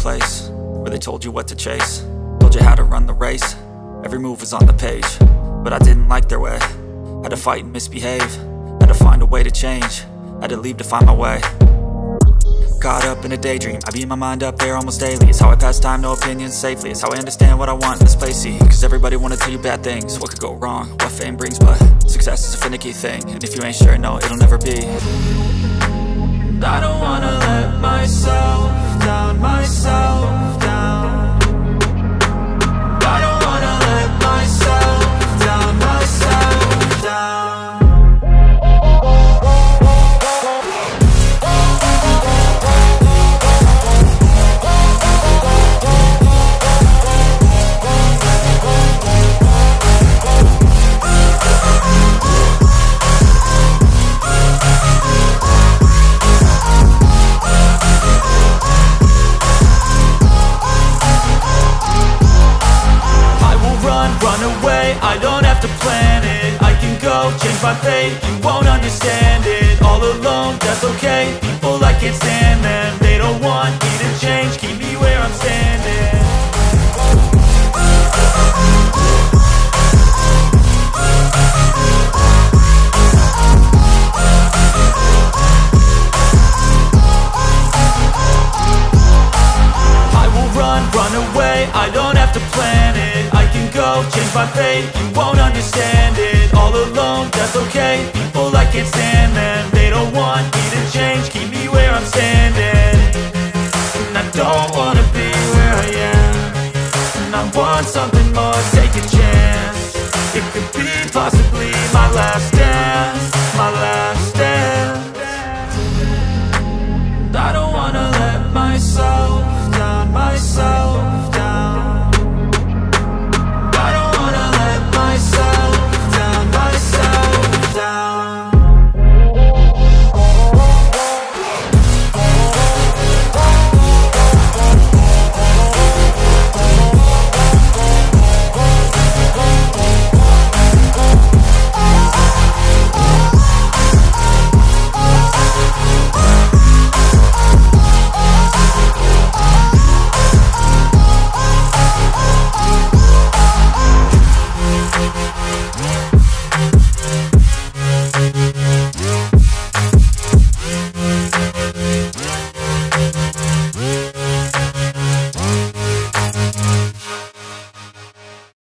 place where they told you what to chase, told you how to run the race. Every move was on the page, but I didn't like their way. Had to fight and misbehave, had to find a way to change, had to leave to find my way. Caught up in a daydream, I beat my mind up there almost daily. It's how I pass time, no opinions safely. It's how I understand what I want in this place, see. Cause everybody wanna tell you bad things, what could go wrong, what fame brings. But success is a finicky thing, and if you ain't sure, no, it'll never be. I don't wanna let myself down, myself down. I don't wanna let myself down, myself down. I don't have to plan it, I can go change my fate. You won't understand it, all alone, that's okay. People, I can't stand them, they don't want me to change. Keep me where I'm standing. I will run away, I don't have to plan it. I can go change my fate. You won't understand it, all alone, that's okay. People, I can't stand them, they don't want me to change. Keep me where I'm standing. And I don't wanna be where I am, and I want something more, take a chance. It could be possibly my last